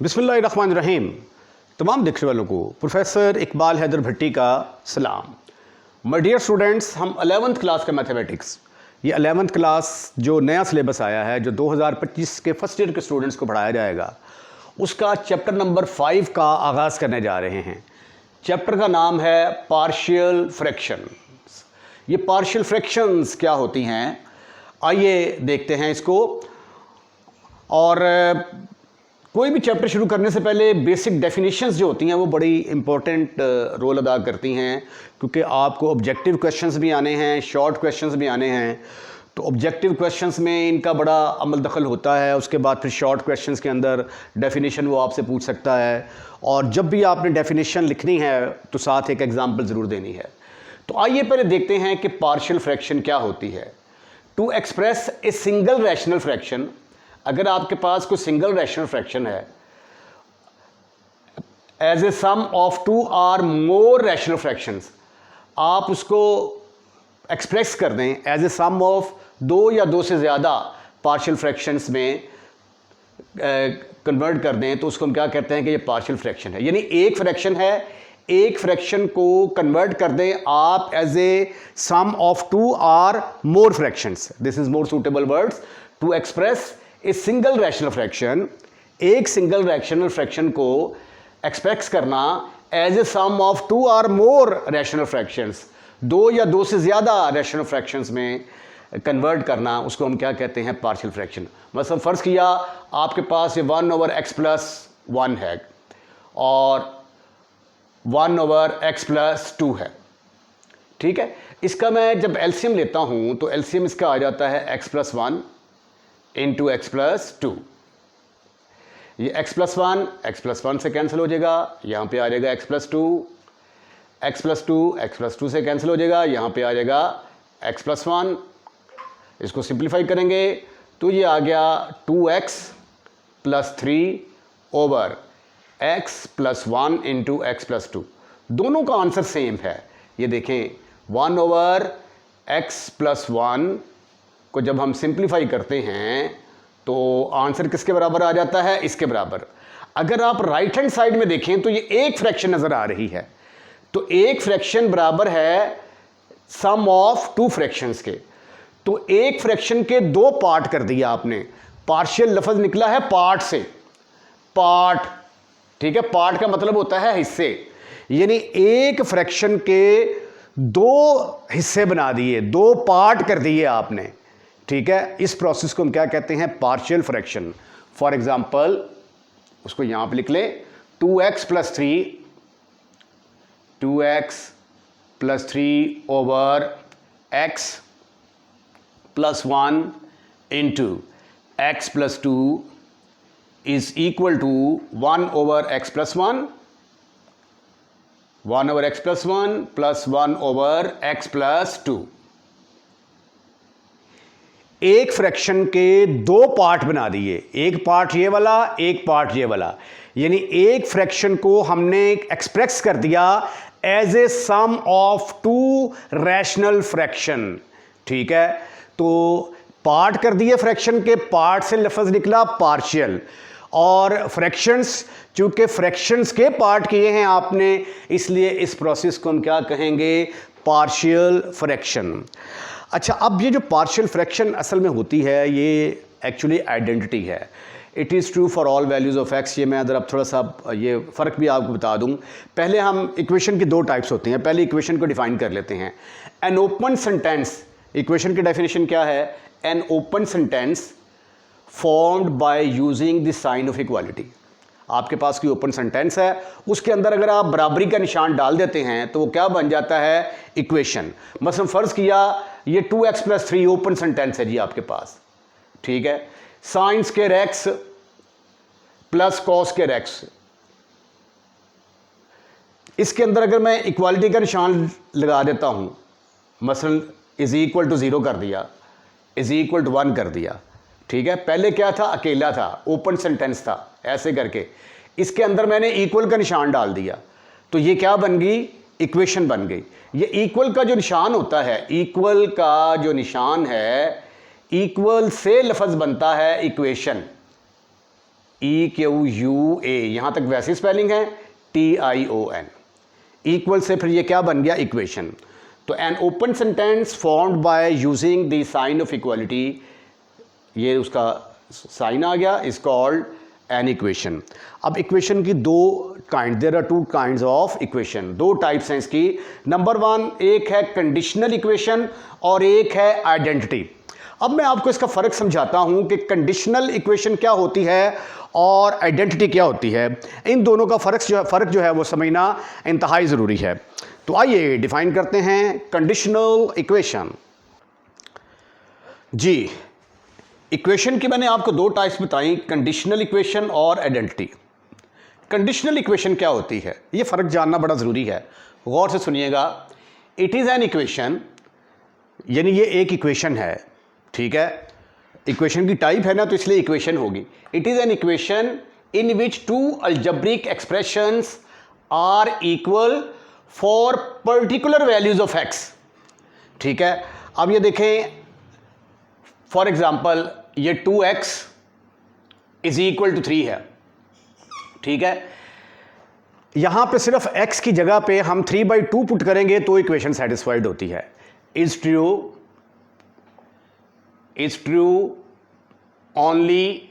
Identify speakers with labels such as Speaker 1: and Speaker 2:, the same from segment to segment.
Speaker 1: बिस्मिल्लाहिर्रहमानिर्रहीम। तमाम देखने वालों को प्रोफेसर इकबाल हैदर भट्टी का सलाम। माय डियर स्टूडेंट्स, हम 11th क्लास का मैथमेटिक्स, ये 11th क्लास जो नया सिलेबस आया है, जो 2025 के फर्स्ट ईयर के स्टूडेंट्स को पढ़ाया जाएगा, उसका चैप्टर नंबर 5 का आगाज़ करने जा रहे हैं। चैप्टर का नाम है पार्शियल फ्रैक्शंस। ये पार्शियल फ्रैक्शंस क्या होती हैं, आइए देखते हैं इसको। और कोई भी चैप्टर शुरू करने से पहले बेसिक डेफिनेशंस जो होती हैं वो बड़ी इंपॉर्टेंट रोल अदा करती हैं, क्योंकि आपको ऑब्जेक्टिव क्वेश्चंस भी आने हैं, शॉर्ट क्वेश्चंस भी आने हैं। तो ऑब्जेक्टिव क्वेश्चंस में इनका बड़ा अमल दखल होता है। उसके बाद फिर शॉर्ट क्वेश्चंस के अंदर डेफिनेशन वो आपसे पूछ सकता है, और जब भी आपने डेफिनेशन लिखनी है तो साथ एक एग्जाम्पल ज़रूर देनी है। तो आइए पहले देखते हैं कि पार्शियल फ्रैक्शन क्या होती है। To express a single rational fraction, अगर आपके पास कोई सिंगल रैशनल फ्रैक्शन है as a sum of two or more rational fractions, आप उसको एक्सप्रेस कर दें एज ए सम ऑफ दो या दो से ज़्यादा पार्शियल फ्रैक्शंस में कन्वर्ट कर दें, तो उसको हम क्या कहते हैं कि ये पार्शियल फ्रैक्शन है। यानी एक फ्रैक्शन है, एक फ्रैक्शन को कन्वर्ट कर दें आप as a sum of two or more fractions. This is more suitable words. To express a single rational fraction, एक सिंगल रैशनल फ्रैक्शन को एक्सप्रेस करना as a sum of two or more rational fractions, दो या दो से ज़्यादा rational fractions में convert करना, उसको हम क्या कहते हैं, पार्शियल फ्रैक्शन। मतलब फ़र्ज़ किया आपके पास ये 1/x+1 है और 1/x+2 है, ठीक है। इसका मैं जब एलसीएम लेता हूँ तो एलसीएम इसका आ जाता है x+1 इंटू x+2। ये x+1 से कैंसिल हो जाएगा, यहाँ पे आ जाएगा x+2, x+2 से कैंसिल हो जाएगा, यहाँ पे आ जाएगा x+1। इसको सिंप्लीफाई करेंगे तो ये आ गया 2x+3 over x+1 into x+2। दोनों का आंसर सेम है। ये देखें 1/x+1 को जब हम सिंप्लीफाई करते हैं तो आंसर किसके बराबर आ जाता है, इसके बराबर। अगर आप राइट हैंड साइड में देखें तो ये एक फ्रैक्शन नज़र आ रही है, तो एक फ्रैक्शन बराबर है सम ऑफ टू फ्रैक्शंस के। तो एक फ्रैक्शन के दो पार्ट कर दिया आपने। पार्शियल लफ्ज़ निकला है पार्ट से, पार्ट, ठीक है। पार्ट का मतलब होता है हिस्से, यानी एक फ्रैक्शन के दो हिस्से बना दिए, दो पार्ट कर दिए आपने, ठीक है। इस प्रोसेस को हम क्या कहते हैं, पार्शियल फ्रैक्शन। फॉर एग्जांपल उसको यहां पे लिख लें, 2x+3 over x+1 into x+2 is equal to 1/x+1 plus 1/x+2। एक फ्रैक्शन के दो पार्ट बना दिए, एक पार्ट ये वाला, एक पार्ट ये वाला, यानी एक फ्रैक्शन को हमने एक्सप्रेस कर दिया as a sum of two rational fraction, ठीक है। तो पार्ट कर दिए फ्रैक्शन के, पार्ट से लफ्ज़ निकला पार्शियल। और फ्रैक्शंस, चूंकि फ्रैक्शंस के पार्ट किए हैं आपने, इसलिए इस प्रोसेस को हम क्या कहेंगे, पार्शियल फ्रैक्शन। अच्छा, अब ये जो पार्शियल फ्रैक्शन असल में होती है, ये एक्चुअली आइडेंटिटी है। It is true for all values of x. ये मैं अगर अब थोड़ा सा ये फ़र्क भी आपको बता दूं। पहले हम इक्वेशन की दो टाइप्स होती हैं, पहले इक्वेशन को डिफाइन कर लेते हैं। एन ओपन सेंटेंस, इक्वेशन की डेफिनेशन क्या है, an open sentence formed by using the sign of equality. आपके पास कोई ओपन सेंटेंस है, उसके अंदर अगर आप बराबरी का निशान डाल देते हैं तो वो क्या बन जाता है, इक्वेशन। मसलन फ़र्ज़ किया ये 2x+3 ओपन सेंटेंस है जी आपके पास, ठीक है। Sine square x plus cos square x, इसके अंदर अगर मैं इक्वालिटी का निशान लगा देता हूं, मसलन इज इक्वल टू 0 कर दिया, इज इक्वल टू 1 कर दिया, ठीक है। पहले क्या था, अकेला था, ओपन सेंटेंस था, ऐसे करके इसके अंदर मैंने इक्वल का निशान डाल दिया, तो ये क्या बन गई, इक्वेशन बन गई। ये इक्वल का जो निशान होता है, इक्वल का जो निशान है, इक्वल से लफ्ज़ बनता है इक्वेशन, EQUA, यहाँ तक वैसी स्पेलिंग है TION, इक्वल से फिर ये क्या बन गया, इक्वेशन। तो an open sentence formed by using the sign of equality, ये उसका साइन आ गया, इज कॉल्ड एन इक्वेशन। अब इक्वेशन की दो kind, there are two kinds of equation, दो टाइप्स हैं इसकी। नंबर वन, एक है कंडीशनल इक्वेशन और एक है आइडेंटिटी। अब मैं आपको इसका फ़र्क समझाता हूं कि कंडीशनल इक्वेशन क्या होती है और आइडेंटिटी क्या होती है। इन दोनों का फ़र्क जो है वो समझना इंतहाई ज़रूरी है। तो आइए डिफाइन करते हैं कंडीशनल इक्वेशन। जी, इक्वेशन की मैंने आपको दो टाइप्स बताई, कंडीशनल इक्वेशन और आइडेंटिटी। कंडीशनल इक्वेशन क्या होती है, ये फ़र्क जानना बड़ा ज़रूरी है, गौर से सुनिएगा। इट इज़ एन इक्वेशन, यानी ये एक इक्वेशन है, ठीक है, इक्वेशन की टाइप है ना, तो इसलिए इक्वेशन होगी। It is an equation in which two algebraic expressions are equal for particular values of x, ठीक है। अब ये देखें, फॉर एग्जाम्पल ये 2x इज इक्वल टू 3 है, ठीक है। यहां पे सिर्फ x की जगह पे हम 3/2 पुट करेंगे तो इक्वेशन सेटिस्फाइड होती है। Is true only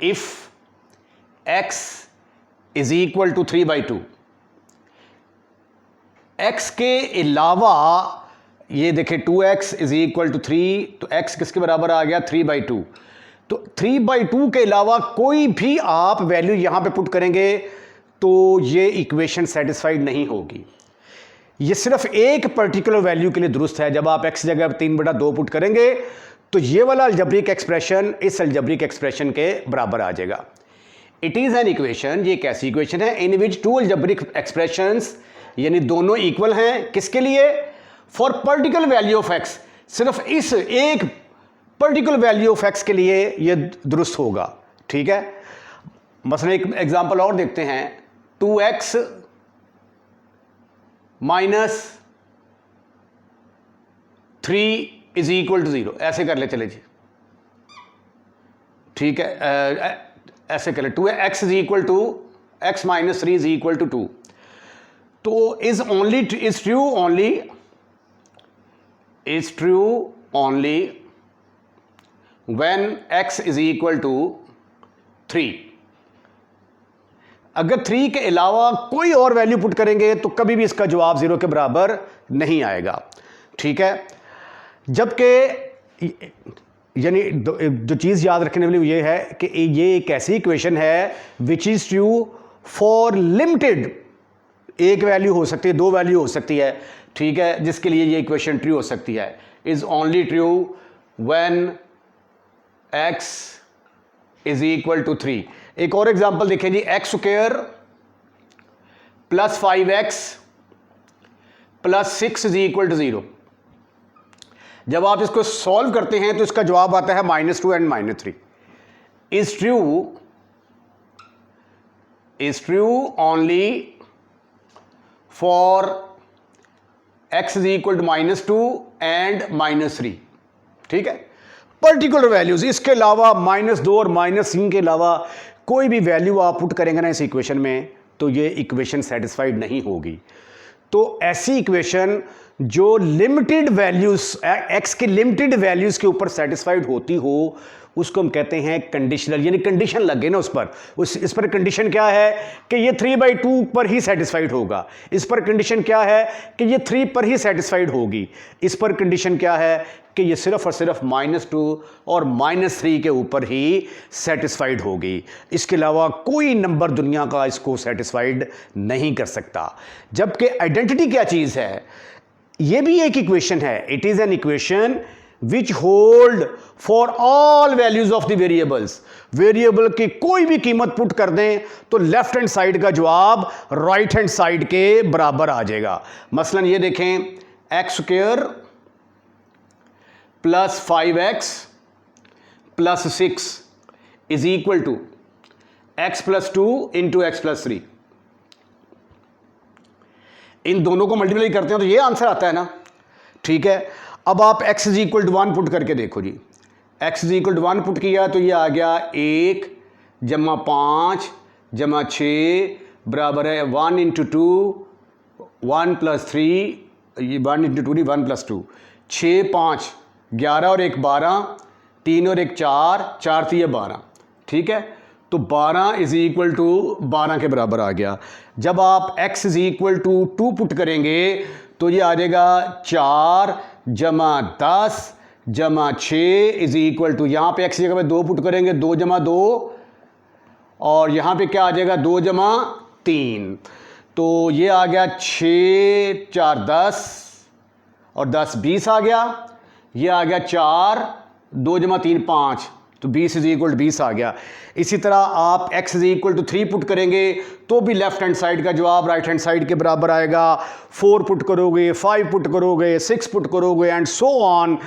Speaker 1: if x is equal to 3/2। x के अलावा ये देखें 2x इज इक्वल टू 3, तो x किसके बराबर आ गया, 3/2। तो 3/2 के अलावा कोई भी आप वैल्यू यहां पे पुट करेंगे तो ये इक्वेशन सेटिस्फाइड नहीं होगी। ये सिर्फ एक पर्टिकुलर वैल्यू के लिए दुरुस्त है। जब आप x जगह 3/2 पुट करेंगे तो ये वाला अलजेब्रिक एक्सप्रेशन इस अलजेब्रिक एक्सप्रेशन के बराबर आ जाएगा। इट इज़ एन इक्वेशन, ये एक ऐसी इक्वेशन है इन विच टू अलजेब्रिक एक्सप्रेशंस, यानी दोनों इक्वल हैं, किसके लिए, for particular value of x, सिर्फ इस एक पर्टिकुलर वैल्यू ऑफ एक्स के लिए ये दुरुस्त होगा, ठीक है। मसलन एक एग्जांपल और देखते हैं, 2x minus 3 is equal to 0, ऐसे कर ले चले जी, ठीक है, ऐसे कर ले, 2x is equal to x minus 3 is equal to 2। तो is true only when x is equal to 3। अगर 3 के अलावा कोई और वैल्यू पुट करेंगे तो कभी भी इसका जवाब 0 के बराबर नहीं आएगा, ठीक है। जबकि यानी जो चीज़ याद रखने वाली ये है कि ये एक ऐसी इक्वेशन है which is true for limited, एक वैल्यू हो सकती है, दो वैल्यू हो सकती है, ठीक है, जिसके लिए ये इक्वेशन ट्रू हो सकती है। Is only true when x is equal to 3। एक और एग्जांपल देखें जी, x square plus 5x plus 6 is equal to 0। जब आप इसको सॉल्व करते हैं तो इसका जवाब आता है -2 and -3। Is true only for x is equal to -2 and -3, ठीक है। पर्टिकुलर वैल्यूज, इसके अलावा -2 और -3 के अलावा कोई भी वैल्यू आप पुट करेंगे ना इस इक्वेशन में तो ये इक्वेशन सेटिस्फाइड नहीं होगी। तो ऐसी इक्वेशन जो लिमिटेड वैल्यूज, x के लिमिटेड वैल्यूज के ऊपर सेटिस्फाइड होती हो, उसको हम कहते हैं कंडीशनल, यानी कंडीशन लगे ना उस पर, इस पर कंडीशन क्या है कि ये 3/2 पर ही सेटिस्फाइड होगा, इस पर कंडीशन क्या है कि ये 3 पर ही सेटिस्फाइड होगी, इस पर कंडीशन क्या है कि ये सिर्फ और सिर्फ -2 और -3 के ऊपर ही सेटिस्फाइड होगी। इसके अलावा कोई नंबर दुनिया का इसको सेटिस्फाइड नहीं कर सकता। जबकि आइडेंटिटी क्या चीज़ है, ये भी एक इक्वेशन है। It is an equation which hold for all values of the variables. Variable की कोई भी कीमत पुट कर दें तो लेफ्ट हैंड साइड का जवाब राइट हैंड साइड के बराबर आ जाएगा। मसलन ये देखें, x square plus 5x plus 6 is equal to x plus 2 into x plus 3। इन दोनों को मल्टीप्लाई करते हैं तो ये आंसर आता है ना, ठीक है। अब आप x is equal to 1 put करके देखो जी, x is equal to 1 put किया तो ये आ गया 1 जमा 5 जमा 6 बराबर है 1 इंटू 2 1 प्लस 3, ये 1 इंटू 2 नहीं 1 प्लस 2, 6 5 11 और 1 12, 3 और 1 4, 4 3 12, ठीक है। तो 12 इज इक्वल टू 12 के बराबर आ गया। जब आप x is equal to 2 put करेंगे तो ये आ जाएगा 4 जमा 10 जमा 6 इज इक्वल टू, यहाँ पे x की जगह पे 2 पुट करेंगे 2 जमा 2, और यहाँ पे क्या आ जाएगा 2 जमा 3, तो ये आ गया 6 4 10 और 10 20 आ गया। ये आ गया 4 2 जमा 3 5, तो 20 इज इक्वल टू 20 आ गया। इसी तरह आप x is equal to 3 put करेंगे तो भी लेफ्ट हैंड साइड का जवाब राइट हैंड साइड के बराबर आएगा। 4 पुट करोगे, 5 पुट करोगे, 6 पुट करोगे एंड सो ऑन।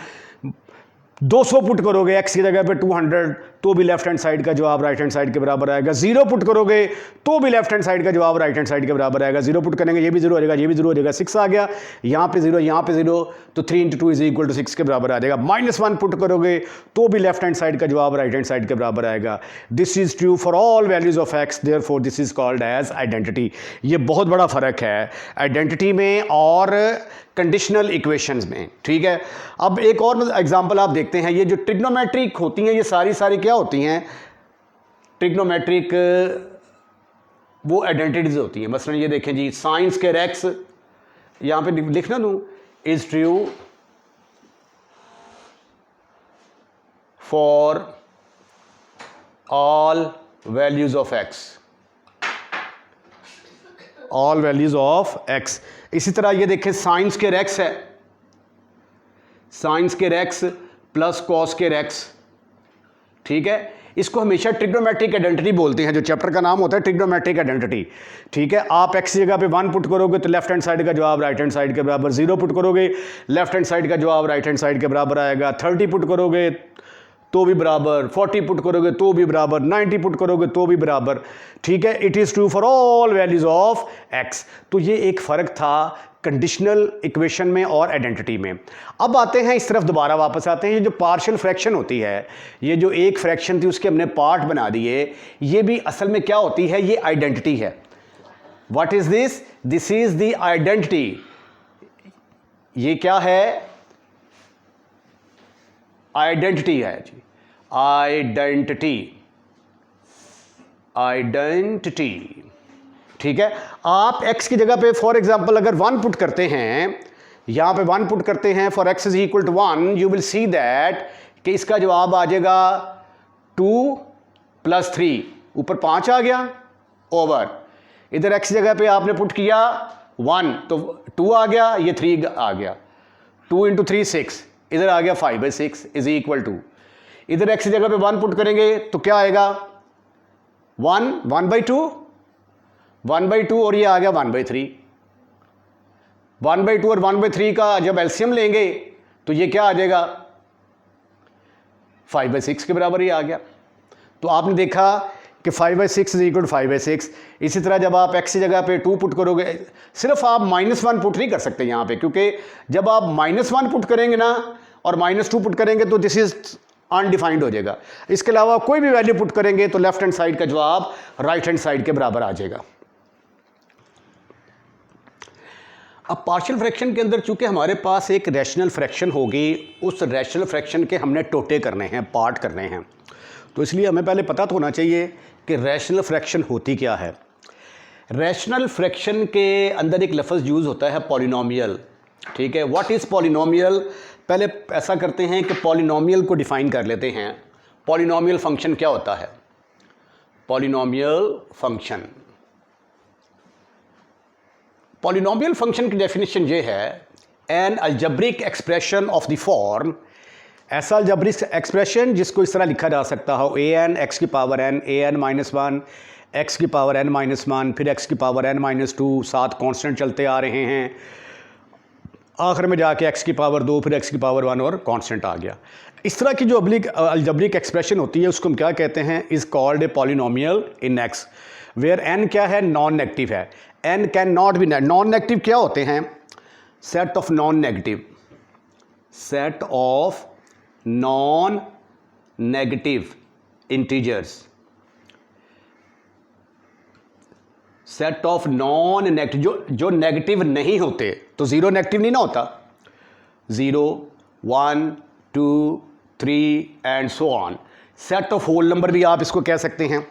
Speaker 1: 200 पुट करोगे x की जगह पे 200 तो भी लेफ्ट हैंड साइड का जवाब राइट हैंड साइड के बराबर आएगा। 0 पुट करोगे तो भी लेफ्ट हैंड साइड का जवाब राइट हैंड साइड के बराबर आएगा। 0 पुट करेंगे ये भी 0 हो जाएगा, ये भी 0 हो जाएगा, 6 आ गया, यहाँ पे 0 यहाँ पे 0, तो 3 इंटू 2 इज इक्वल टू 6 के बराबर आ जाएगा। -1 पुट करोगे तो भी लेफ्ट हैंड साइड का जवाब राइट हैंड साइड के बराबर आएगा। This is true for all values of x, therefore this is called as identity. ये बहुत बड़ा फर्क है आइडेंटिटी में और कंडीशनल इक्वेशंस में, ठीक है। अब एक और एग्जांपल आप देखते हैं, ये जो ट्रिग्नोमेट्रिक होती हैं ये सारी क्या होती हैं, ट्रिग्नोमेट्रिक वो आइडेंटिटीज होती हैं। मसलन ये देखें जी, साइन स्क्वायर एक्स, यहाँ पे लिखना दूँ, is true for all values of x, all values of x. इसी तरह ये देखें साइन स्क्वायर एक्स है, sine square x plus cos square x, ठीक है। इसको हमेशा ट्रिग्नोमेट्रिक आइडेंटिटी बोलते हैं, जो चैप्टर का नाम होता है ट्रिग्नोमेट्रिक आइडेंटिटी, ठीक है। आप x की जगह पे 1 पुट करोगे तो लेफ्ट हैंड साइड का जवाब राइट हैंड साइड के बराबर, 0 पुट करोगे लेफ्ट हैंड साइड का जवाब राइट हैंड साइड के बराबर आएगा, 30 पुट करोगे तो भी बराबर, 40 पुट करोगे तो भी बराबर, 90 पुट करोगे तो भी बराबर, ठीक है। It is true for all values of x। तो ये एक फ़र्क था कंडीशनल इक्वेशन में और आइडेंटिटी में। अब आते हैं इस तरफ, दोबारा वापस आते हैं। ये जो पार्शियल फ्रैक्शन होती है, ये जो एक फ्रैक्शन थी उसके हमने पार्ट बना दिए, ये भी असल में क्या होती है, ये आइडेंटिटी है। What is this? This is the identity. ये क्या है? आइडेंटिटी है जी, आइडेंटिटी, आइडेंटिटी, ठीक है। आप x की जगह पे फॉर एग्जांपल अगर 1 पुट करते हैं, यहां पे 1 पुट करते हैं for x is equal to 1, you will see that कि इसका जवाब आ जाएगा 2 प्लस 3, ऊपर 5 आ गया, ओवर इधर x की जगह पे आपने पुट किया 1 तो 2 आ गया, ये 3 आ गया, 2 इंटू 3 6, इधर आ गया 5/6 इज इक्वल टू, इधर x की जगह पे 1 पुट करेंगे तो क्या आएगा 1/2 और ये आ गया 1/3। 1/2 और 1/3 का जब एलसीएम लेंगे तो ये क्या आ जाएगा 5/6 के बराबर ही आ गया। तो आपने देखा कि 5/6 इज इक्वल टू 5/6। इसी तरह जब आप x की जगह पे 2 पुट करोगे, सिर्फ आप -1 पुट नहीं कर सकते यहाँ पे, क्योंकि जब आप -1 पुट करेंगे ना और -2 पुट करेंगे तो दिस इज अनडिफाइंड हो जाएगा। इसके अलावा कोई भी वैल्यू पुट करेंगे तो लेफ्ट हैंड साइड का जवाब राइट हैंड साइड के बराबर आ जाएगा। अब पार्शियल फ्रैक्शन के अंदर चूंकि हमारे पास एक रैशनल फ्रैक्शन होगी, उस रैशनल फ्रैक्शन के हमने टोटे करने हैं, पार्ट करने हैं, तो इसलिए हमें पहले पता तो होना चाहिए कि रैशनल फ्रैक्शन होती क्या है। रैशनल फ्रैक्शन के अंदर एक लफ्ज़ यूज़ होता है पॉलिनोमियल, ठीक है। What is polynomial? पहले ऐसा करते हैं कि पॉलिनोमियल को डिफ़ाइन कर लेते हैं। पॉलिनोमियल फंक्शन क्या होता है? पॉलिनोमियल फंक्शन, पॉलिनोमियल फंक्शन की डेफिनेशन ये है, N algebraic expression of the form, ऐसा अलजेब्रिक एक्सप्रेशन जिसको इस तरह लिखा जा सकता हो an x की पावर n, an-1 x की पावर n-1, फिर x की पावर n-2, 7 कांस्टेंट चलते आ रहे हैं, आखिर में जाके x की पावर 2, फिर x की पावर 1 और कांस्टेंट आ गया। इस तरह की जो अलजेब्रिक एक्सप्रेशन होती है उसको हम क्या कहते हैं? Is called a polynomial in x, where n क्या है? नॉन नेगेटिव है। n can not be, non negative क्या होते हैं? Set of non negative, set of non negative integers, set of non negative, जो नेगेटिव नहीं होते, तो जीरो नेगेटिव नहीं ना होता, 0 1 2 3 and so on, set of whole number भी आप इसको कह सकते हैं,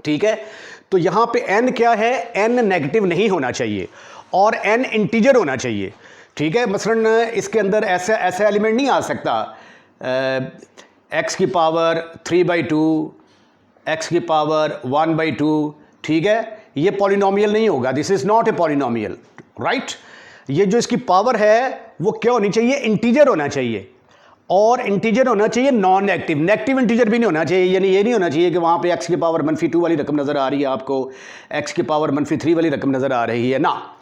Speaker 1: ठीक है। तो यहां पे n क्या है, n नेगेटिव नहीं होना चाहिए और n इंटीजर होना चाहिए, ठीक है। मसलन इसके अंदर ऐसा एलिमेंट नहीं आ सकता x की पावर 3/2, x की पावर 1/2, ठीक है, ये पॉलिनोमियल नहीं होगा, this is not a polynomial, right. ये जो इसकी पावर है वो क्या होनी चाहिए, इंटीजर होना चाहिए, और इंटीजर होना चाहिए नॉन नेगेटिव, नेगेटिव इंटीजर भी नहीं होना चाहिए, यानी ये नहीं होना चाहिए कि वहाँ पे x की पावर -2 वाली रकम नज़र आ रही है आपको, x की पावर -3 वाली रकम नज़र आ रही है ना,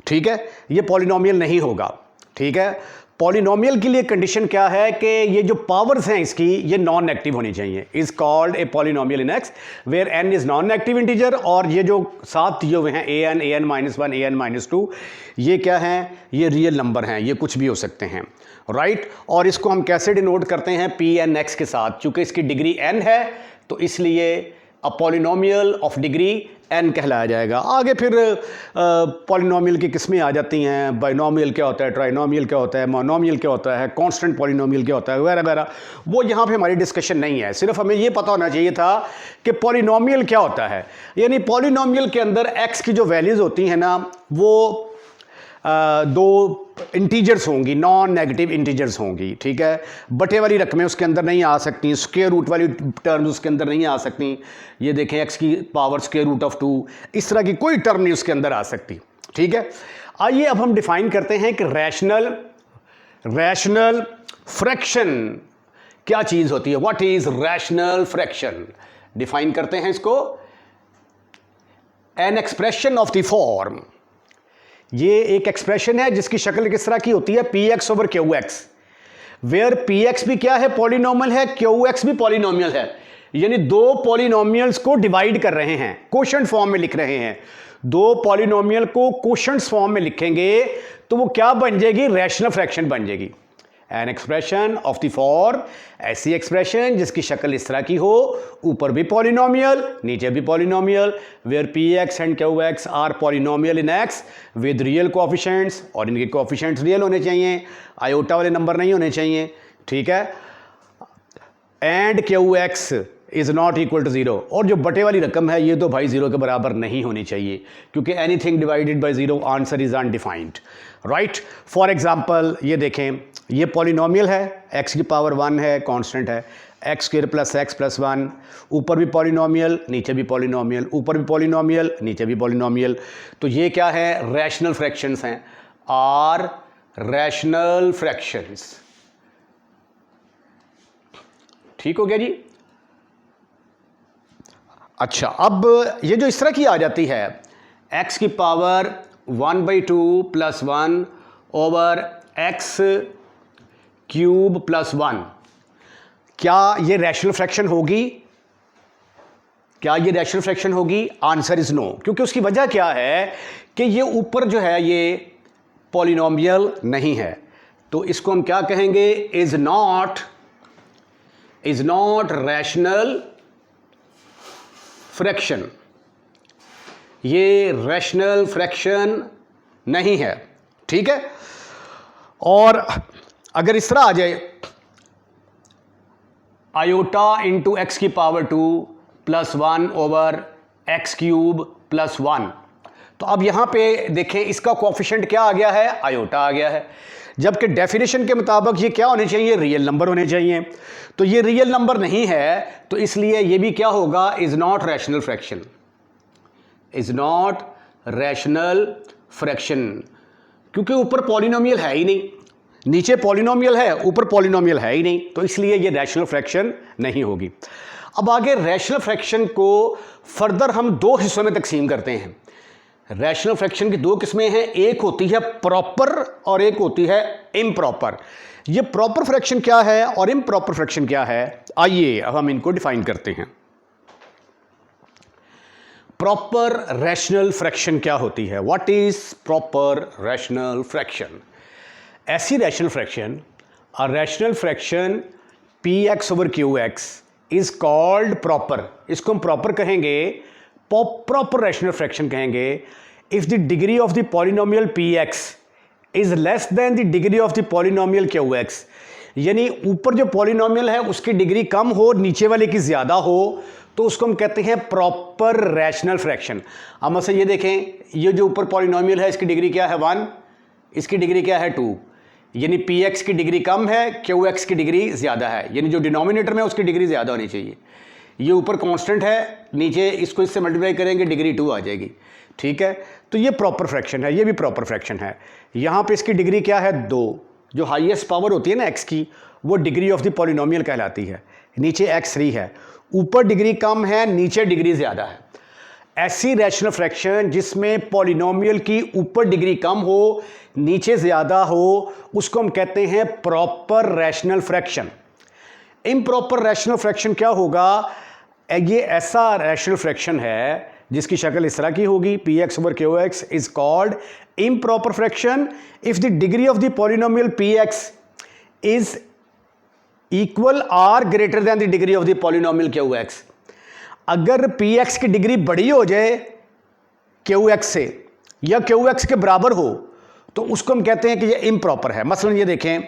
Speaker 1: ठीक है, ये पॉलिनोमियल नहीं होगा, ठीक है। पॉलिनोमियल के लिए कंडीशन क्या है कि ये जो पावर्स हैं इसकी ये नॉन नेगेटिव होनी चाहिए, is called a polynomial in x where n is non negative integer, और ये जो साथ दिए हुए हैं an-1 an-2 ये क्या हैं, ये रियल नंबर हैं, ये कुछ भी हो सकते हैं, राइट। और इसको हम कैसे डिनोट करते हैं, Pn(x) के साथ, चूंकि इसकी डिग्री n है तो इसलिए a polynomial of degree n कहलाया जाएगा। आगे फिर पॉलिनोमियल की किस्में आ जाती हैं, बाइनोमियल क्या होता है, ट्राइनोमियल क्या होता है, मोनोमियल क्या होता है, कांस्टेंट पॉलिनोमियल क्या होता है, वगैरह वगैरह, वो यहाँ पे हमारी डिस्कशन नहीं है। सिर्फ हमें ये पता होना चाहिए था कि पॉलिनोमियल क्या होता है, यानी पॉलिनोमियल के अंदर x की जो वैल्यूज़ होती हैं ना वो दो इंटीजर्स होंगी, नॉन नेगेटिव इंटीजर्स होंगी, ठीक है। बटे वाली रकमें उसके अंदर नहीं आ सकती, स्क्वायर रूट वाली टर्म्स उसके अंदर नहीं आ सकती, ये देखें x की पावर स्क्वायर रूट ऑफ 2, इस तरह की कोई टर्म नहीं उसके अंदर आ सकती, ठीक है। आइए अब हम डिफाइन करते हैं कि रैशनल फ्रैक्शन क्या चीज़ होती है, what is rational fraction, define करते हैं इसको, an expression of the form, ये एक एक्सप्रेशन है जिसकी शक्ल किस तरह की होती है, px/qx, वेयर px भी क्या है, पॉलिनोमियल है, qx भी पॉलिनोमियल है, यानी दो पॉलिनोमियल्स को डिवाइड कर रहे हैं, कोशेंट फॉर्म में लिख रहे हैं, दो पॉलिनोमियल को कोशेंट फॉर्म में लिखेंगे तो वो क्या बन जाएगी, रैशनल फ्रैक्शन बन जाएगी। An expression of the form, ऐसी एक्सप्रेशन जिसकी शक्ल इस तरह की हो, ऊपर भी पॉलिनोमियल नीचे भी polynomial, where px and qx are polynomial in x with real coefficients, और इनके कोएफिशिएंट्स रियल होने चाहिए, आयोटा वाले नंबर नहीं होने चाहिए, ठीक है। And qx is not equal to 0, और जो बटे वाली रकम है ये तो भाई 0 के बराबर नहीं होनी चाहिए, क्योंकि anything divided by 0 answer is undefined, right. For example ये देखें, ये पॉलिनोमियल है, x की पावर 1 है, कांस्टेंट है, x² + x + 1, ऊपर भी पॉलिनोमियल नीचे भी पॉलिनोमियल, ऊपर भी पॉलिनोमियल नीचे भी पॉलिनोमियल, तो ये क्या है, रैशनल फ्रैक्शंस हैं, आर रैशनल फ्रैक्शंस, ठीक हो गया जी। अच्छा, अब ये जो इस तरह की आ जाती है, x की पावर 1/2 + 1 ओवर x³ + 1, क्या ये रैशनल फ्रैक्शन होगी, क्या ये रैशनल फ्रैक्शन होगी, आंसर इज नो, क्योंकि उसकी वजह क्या है कि ये ऊपर जो है ये पॉलिनोमियल नहीं है, तो इसको हम क्या कहेंगे, इज नॉट रैशनल फ्रैक्शन, ये रैशनल फ्रैक्शन नहीं है, ठीक है। और अगर इस तरह आ जाए, आयोटा इंटू x की पावर 2 + 1 ओवर x³ + 1, तो अब यहां पे देखें इसका कोएफिशिएंट क्या आ गया है, आयोटा आ गया है, जबकि डेफिनेशन के मुताबिक ये क्या होने चाहिए, रियल नंबर होने चाहिए, तो ये रियल नंबर नहीं है, तो इसलिए ये भी क्या होगा, is not rational fraction, is not rational fraction, क्योंकि ऊपर पॉलिनोमियल है ही नहीं, नीचे पॉलिनोमियल है, ऊपर पॉलिनोमियल है ही नहीं, तो इसलिए ये रैशनल फ्रैक्शन नहीं होगी। अब आगे रैशनल फ्रैक्शन को फर्दर हम दो हिस्सों में तकसीम करते हैं। रैशनल फ्रैक्शन की दो किस्में हैं, एक होती है प्रॉपर और एक होती है इम्प्रॉपर। ये प्रॉपर फ्रैक्शन क्या है और इम्प्रॉपर फ्रैक्शन क्या है, आइए अब हम इनको डिफाइन करते हैं। प्रॉपर रैशनल फ्रैक्शन क्या होती है, what is proper rational fraction, ऐसी rational fraction, a rational fraction px/qx is called proper, इसको हम प्रॉपर कहेंगे प्रॉपर रैशनल फ्रैक्शन कहेंगे if the degree of the polynomial P x is less than the degree of the polynomial Q x, यानी ऊपर जो polynomial है उसकी degree कम हो, नीचे वाले की ज़्यादा हो, तो उसको हम कहते हैं प्रॉपर रैशनल फ्रैक्शन। अब मतलब ये देखें, ये जो ऊपर पॉलिनोमियल है इसकी डिग्री क्या है 1, इसकी डिग्री क्या है 2, यानी पी एक्स की डिग्री कम है, क्यू एक्स की डिग्री ज़्यादा है, यानी जो डिनोमिनेटर में उसकी डिग्री ज़्यादा होनी चाहिए। ये ऊपर कांस्टेंट है, नीचे इसको इससे मल्टीप्लाई करेंगे डिग्री 2 आ जाएगी, ठीक है। तो ये प्रॉपर फ्रैक्शन है, ये भी प्रॉपर फ्रैक्शन है। यहाँ पे इसकी डिग्री क्या है 2, जो हाईएस्ट पावर होती है ना एक्स की, वो डिग्री ऑफ द पॉलिनोमियल कहलाती है। नीचे x3 है, ऊपर डिग्री कम है, नीचे डिग्री ज़्यादा है। ऐसी रैशनल फ्रैक्शन जिसमें पॉलिनोमियल की ऊपर डिग्री कम हो, नीचे ज़्यादा हो, उसको हम कहते हैं proper rational fraction. Improper rational fraction क्या होगा? ये ऐसा रैशनल फ्रैक्शन है जिसकी शक्ल इस तरह की होगी, p x over q x is called improper fraction if the degree of the polynomial P x is equal or greater than the degree of the polynomial Q x. अगर p x की degree बड़ी हो जाए Q x से या Q x के बराबर हो तो उसको हम कहते हैं कि ये इम्प्रॉपर है। मसलन ये देखें,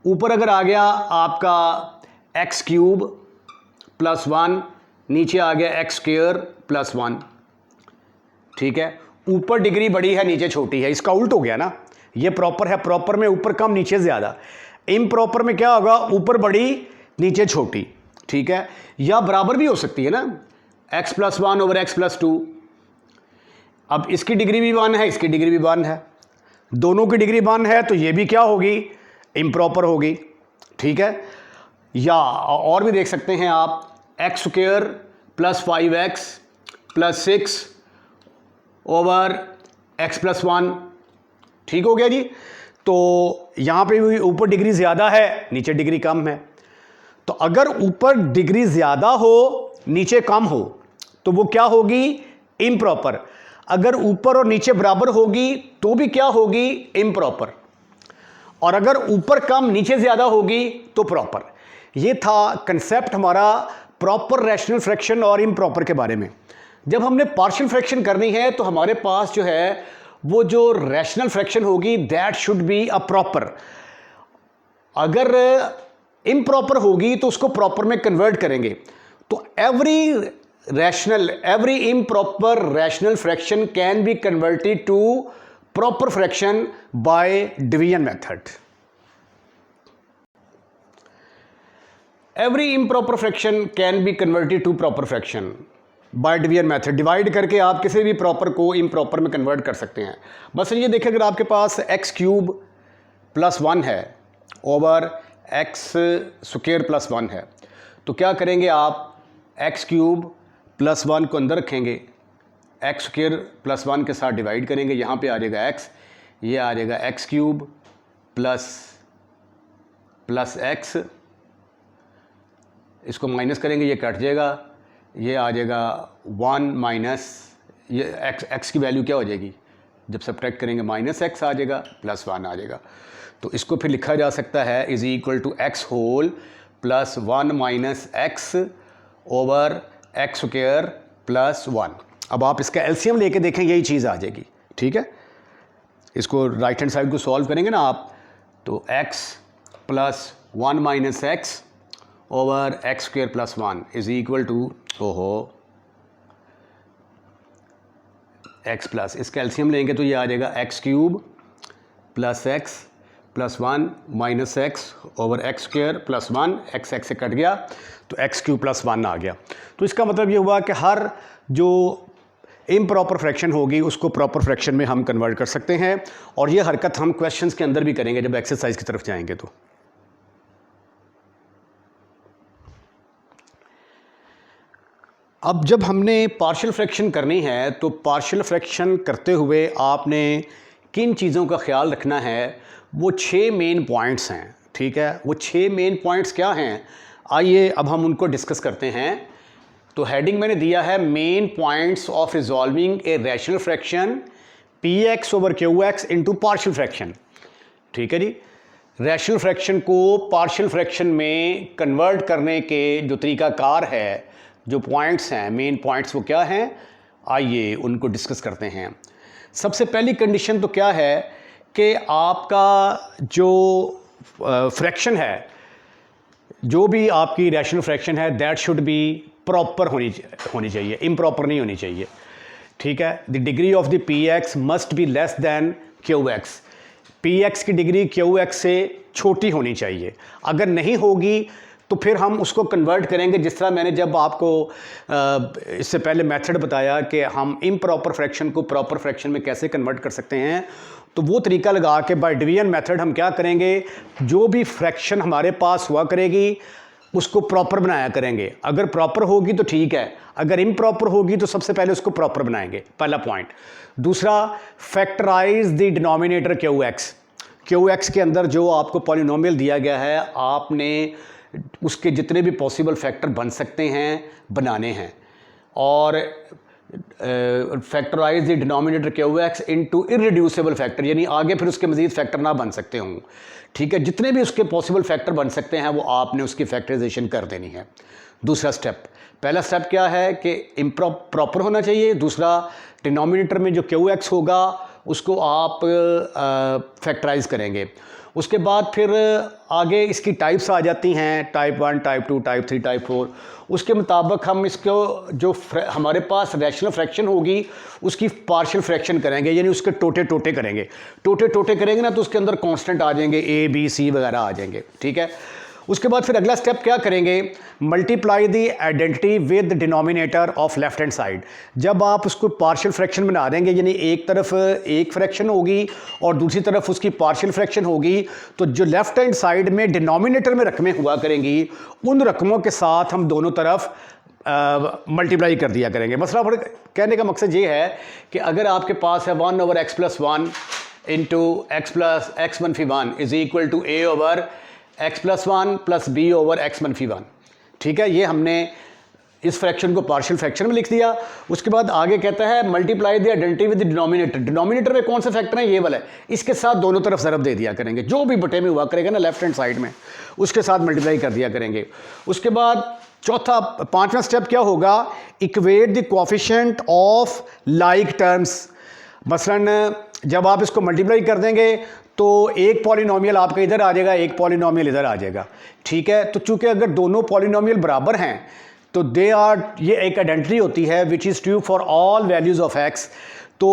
Speaker 1: ऊपर अगर आ गया आपका एक्स क्यूब प्लस 1, नीचे आ गया एक्स स्क्वायर प्लस 1, ठीक है। ऊपर डिग्री बड़ी है, नीचे छोटी है, इसका उल्ट हो गया ना। ये प्रॉपर है, प्रॉपर में ऊपर कम नीचे ज़्यादा। इम्प्रॉपर में क्या होगा? ऊपर बड़ी नीचे छोटी, ठीक है। या बराबर भी हो सकती है ना, x plus 1 over x plus 2। अब इसकी डिग्री भी 1 है, इसकी डिग्री भी 1 है, दोनों की डिग्री 1 है, तो ये भी क्या होगी? इम्प्रॉपर होगी, ठीक है। या और भी देख सकते हैं आप, x square plus 5x plus 6 over x plus 1, ठीक हो गया जी। तो यहाँ पे भी ऊपर डिग्री ज़्यादा है, नीचे डिग्री कम है। तो अगर ऊपर डिग्री ज़्यादा हो, नीचे कम हो, तो वो क्या होगी? इम्प्रॉपर। अगर ऊपर और नीचे बराबर होगी तो भी क्या होगी? इम्प्रॉपर। और अगर ऊपर कम नीचे ज़्यादा होगी तो प्रॉपर। ये था कंसेप्ट हमारा प्रॉपर रैशनल फ्रैक्शन और इम्प्रॉपर के बारे में। जब हमने पार्शियल फ्रैक्शन करनी है तो हमारे पास जो है वो जो रैशनल फ्रैक्शन होगी that should be a proper. अगर इम्प्रॉपर होगी तो उसको प्रॉपर में कन्वर्ट करेंगे। तो every improper rational fraction can be converted to proper fraction by division method. Every improper fraction can be converted to proper fraction by division method. Divide करके आप किसी भी प्रॉपर को इम्प्रॉपर में कन्वर्ट कर सकते हैं। बस ये देखिए, अगर आपके पास एक्स क्यूब प्लस 1 है ओवर एक्स स्क्वायर प्लस 1 है, तो क्या करेंगे आप? एक्स क्यूब प्लस 1 को अंदर रखेंगे, एक्स स्क्वायर प्लस 1 के साथ डिवाइड करेंगे, यहाँ पे आ जाएगा एक्स, ये आ जाएगा एक्स क्यूब प्लस एक्स, इसको माइनस करेंगे, ये कट जाएगा, ये आ जाएगा 1 माइनस, ये एक्स की वैल्यू क्या हो जाएगी? जब सब्ट्रैक्ट करेंगे माइनस एक्स आ जाएगा, प्लस 1 आ जाएगा। तो इसको फिर लिखा जा सकता है is equal to x whole plus 1 minus x over x square plus 1। अब आप इसका एलसीएम लेके देखें, यही चीज़ आ जाएगी, ठीक है। इसको राइट हैंड साइड को सॉल्व करेंगे ना आप, तो x plus 1 minus x over x square plus 1 is equal to x plus, इसका एलसीएम लेंगे तो ये आ जाएगा x cube plus x plus 1 minus x over x square plus 1, x से कट गया तो एक्स क्यूब प्लस 1 आ गया। तो इसका मतलब ये हुआ कि हर जो इम्प्रॉपर फ्रैक्शन होगी उसको प्रॉपर फ्रैक्शन में हम कन्वर्ट कर सकते हैं। और ये हरकत हम क्वेश्चंस के अंदर भी करेंगे जब एक्सरसाइज की तरफ जाएंगे। तो अब जब हमने पार्शियल फ्रैक्शन करनी है तो पार्शियल फ्रैक्शन करते हुए आपने किन चीज़ों का ख्याल रखना है, वो 6 मेन पॉइंट्स हैं, ठीक है। वो 6 मेन पॉइंट्स क्या हैं, आइए अब हम उनको डिस्कस करते हैं। तो हेडिंग मैंने दिया है main points of resolving a rational fraction P x over q x into partial fraction, ठीक है जी। रैशनल फ्रैक्शन को पार्शियल फ्रैक्शन में कन्वर्ट करने के जो तरीकाकार है, जो पॉइंट्स हैं, मेन पॉइंट्स वो क्या हैं, आइए उनको डिस्कस करते हैं। सबसे पहली कंडीशन तो क्या है कि आपका जो फ्रैक्शन है, जो भी आपकी रैशनल फ्रैक्शन है, दैट शुड बी प्रॉपर होनी चाहिए, इम्प्रॉपर नहीं होनी चाहिए। ठीक है, the degree of the P x must be less than Q x. P x की डिग्री क्यू एक्स से छोटी होनी चाहिए। अगर नहीं होगी तो फिर हम उसको कन्वर्ट करेंगे, जिस तरह मैंने जब आपको इससे पहले मेथड बताया कि हम इम्प्रॉपर फ्रैक्शन को प्रॉपर फ्रैक्शन में कैसे कन्वर्ट कर सकते हैं, तो वो तरीका लगा के बाय डिवीजन मेथड हम क्या करेंगे, जो भी फ्रैक्शन हमारे पास हुआ करेगी उसको प्रॉपर बनाया करेंगे। अगर प्रॉपर होगी तो ठीक है, अगर इम्प्रॉपर होगी तो सबसे पहले उसको प्रॉपर बनाएंगे, पहला पॉइंट। दूसरा, factorise the denominator q x. Q x के अंदर जो आपको पॉलिनोमियल दिया गया है, आपने उसके जितने भी पॉसिबल फैक्टर बन सकते हैं बनाने हैं, और factorise the denominator q x into irreducible factor, यानी आगे फिर उसके मजीद फैक्टर ना बन सकते हों। ठीक है, जितने भी उसके पॉसिबल फैक्टर बन सकते हैं वो आपने उसकी फैक्टराइजेशन कर देनी है। दूसरा स्टेप, पहला स्टेप क्या है कि प्रॉपर होना चाहिए। दूसरा, डिनोमिनेटर में जो क्यू एक्स होगा उसको आप फैक्टराइज करेंगे। उसके बाद फिर आगे इसकी टाइप्स आ जाती हैं, टाइप 1, टाइप 2, टाइप 3, टाइप 4। उसके मुताबिक हम इसको जो हमारे पास रैशनल फ्रैक्शन होगी उसकी पार्शियल फ्रैक्शन करेंगे, यानी उसके टोटे करेंगे। टोटे करेंगे ना तो उसके अंदर कांस्टेंट आ जाएंगे, ए बी सी वगैरह आ जाएंगे। ठीक है, उसके बाद फिर अगला स्टेप क्या करेंगे, multiply the identity with denominator of left hand side. जब आप उसको पार्शियल फ्रैक्शन बना देंगे, यानी एक तरफ एक फ्रैक्शन होगी और दूसरी तरफ उसकी पार्शियल फ्रैक्शन होगी, तो जो लेफ्ट हैंड साइड में डिनोमिनेटर में रकमें हुआ करेंगी, उन रकमों के साथ हम दोनों तरफ मल्टीप्लाई कर दिया करेंगे। मसला कहने का मकसद ये है कि अगर आपके पास है 1/x+1 into x+x-1 is equal to a/x+1 + b/x-1। ठीक है, ये हमने इस फ्रैक्शन को पार्शियल फ्रैक्शन में लिख दिया। उसके बाद आगे कहता है multiply the identity with denominator. Denominator में कौन सा फैक्टर है, ये वाला है, इसके साथ दोनों तरफ ज़रब दे दिया करेंगे। जो भी बटे में हुआ करेगा ना लेफ्ट हैंड साइड में, उसके साथ मल्टीप्लाई कर दिया करेंगे। उसके बाद पांचवा स्टेप क्या होगा, equate the coefficient of like terms. मसलन जब आप इसको मल्टीप्लाई कर देंगे तो एक पॉलिनोमियल आपका इधर आ जाएगा, एक पॉलिनोमियल इधर आ जाएगा। ठीक है, तो चूंकि अगर दोनों पॉलिनोमियल बराबर हैं तो ये एक आइडेंटिटी होती है which is true for all values of x. तो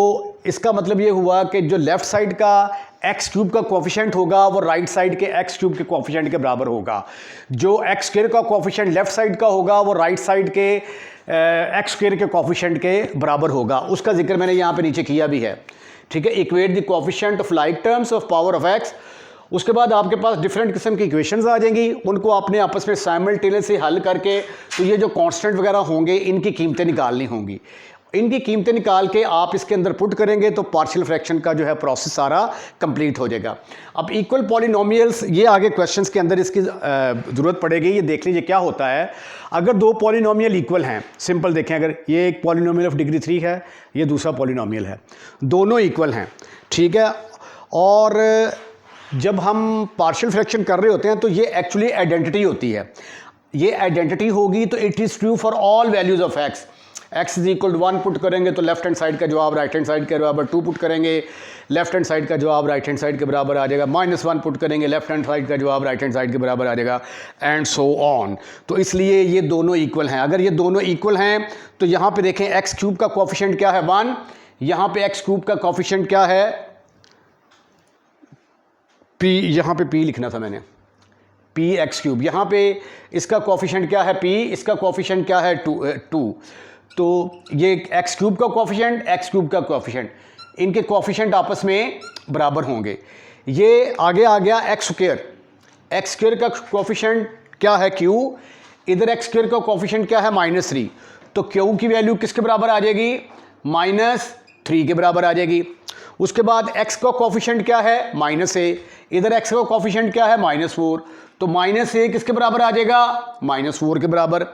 Speaker 1: इसका मतलब ये हुआ कि जो लेफ्ट साइड का x³ का कोएफिशिएंट होगा वो राइट साइड के x³ के कोएफिशिएंट के बराबर होगा। जो x² का कोएफिशिएंट लेफ्ट साइड का होगा वो राइट साइड के x² के कोएफिशिएंट के बराबर होगा। उसका जिक्र मैंने यहाँ पे नीचे किया भी है। ठीक है, equate the coefficient of like terms of power of x। उसके बाद आपके पास डिफरेंट किस्म की इक्वेशंस आ जाएंगी, उनको आपने आपस में साइमल्टेनियसली हल करके तो ये जो कांस्टेंट वगैरह होंगे इनकी कीमतें निकालनी होंगी। इनकी कीमतें निकाल के आप इसके अंदर पुट करेंगे तो पार्शियल फ्रैक्शन का जो है प्रोसेस सारा कंप्लीट हो जाएगा। अब इक्वल पॉलिनोमियल्स, ये आगे क्वेश्चंस के अंदर इसकी ज़रूरत पड़ेगी। ये देख लीजिए क्या होता है अगर दो पॉलिनोमियल इक्वल हैं। सिंपल देखें, अगर ये एक पॉलिनोमियल ऑफ डिग्री 3 है, ये दूसरा पॉलिनोमियल है, दोनों इक्वल हैं। ठीक है, और जब हम पार्शियल फ्रैक्शन कर रहे होते हैं तो ये एक्चुअली आइडेंटिटी होती है। ये आइडेंटिटी होगी तो it is true for all values of x. x is equal to 1 put करेंगे तो लेफ्ट हैंड साइड का जवाब राइट हैंड साइड के बराबर 2 पुट करेंगे, लेफ्ट हैंड साइड का जवाब राइट हैंड साइड के बराबर आ जाएगा। -1 पुट करेंगे, लेफ्ट हैंड साइड का जवाब राइट हैंड साइड के बराबर आ जाएगा, एंड सो ऑन। तो इसलिए ये दोनों इक्वल हैं। अगर ये दोनों इक्वल हैं तो यहाँ पे देखें x³ का कोएफिशिएंट क्या है 1, यहाँ पे x³ का कोएफिशिएंट क्या है p, यहाँ पे p लिखना था मैंने, px³। यहाँ पे इसका कोएफिशिएंट क्या है p, इसका कोएफिशिएंट क्या है 2। तो ये x³ का कोएफिशिएंट, x³ का कोएफिशिएंट, इनके कोएफिशिएंट आपस में बराबर होंगे। ये आगे आ गया x² का कोएफिशिएंट क्या है q, इधर x² का कोएफिशिएंट क्या है -3। तो q की वैल्यू किसके बराबर आ जाएगी, -3 के बराबर आ जाएगी। उसके बाद x का कोएफिशिएंट क्या है -a, इधर x का कोएफिशिएंट क्या है -4। तो -a किसके बराबर आ जाएगा, -4 के बराबर।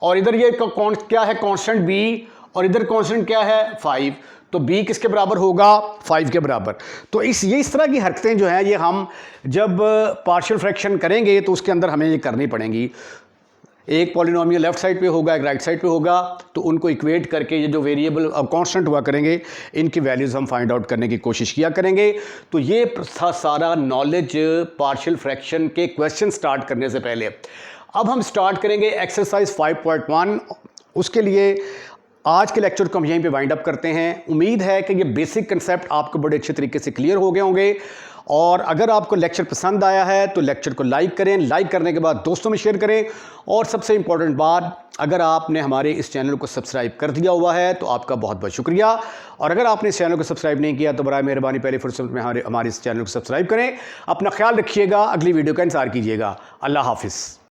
Speaker 1: और इधर ये क्या है कांस्टेंट b, और इधर कांस्टेंट क्या है 5। तो b किसके बराबर होगा, 5 के बराबर। तो इस तरह की हरकतें जो हैं ये हम जब पार्शियल फ्रैक्शन करेंगे तो उसके अंदर हमें ये करनी पड़ेंगी। एक पॉलिनोमियल लेफ्ट साइड पे होगा, एक राइट साइड पे होगा, तो उनको इक्वेट करके ये जो वेरिएबल कांस्टेंट हुआ करेंगे इनकी वैल्यूज़ हम फाइंड आउट करने की कोशिश किया करेंगे। तो ये था सारा नॉलेज पार्शियल फ्रैक्शन के क्वेश्चन स्टार्ट करने से पहले। अब हम स्टार्ट करेंगे एक्सरसाइज 5.1। उसके लिए आज के लेक्चर को हम यहीं पे वाइंड अप करते हैं। उम्मीद है कि ये बेसिक कंसेप्ट आपको बड़े अच्छे तरीके से क्लियर हो गए होंगे, और अगर आपको लेक्चर पसंद आया है तो लेक्चर को लाइक करें, लाइक करने के बाद दोस्तों में शेयर करें, और सबसे इंपॉर्टेंट बात, अगर आपने हमारे इस चैनल को सब्सक्राइब कर दिया हुआ है तो आपका बहुत बहुत शुक्रिया, और अगर आपने इस चैनल को सब्सक्राइब नहीं किया तो बराए मेहरबानी पहले फुर्सत में हमारे इस चैनल को सब्सक्राइब करें। अपना ख्याल रखिएगा, अगली वीडियो का इंतजार कीजिएगा। अल्लाह हाफिज़।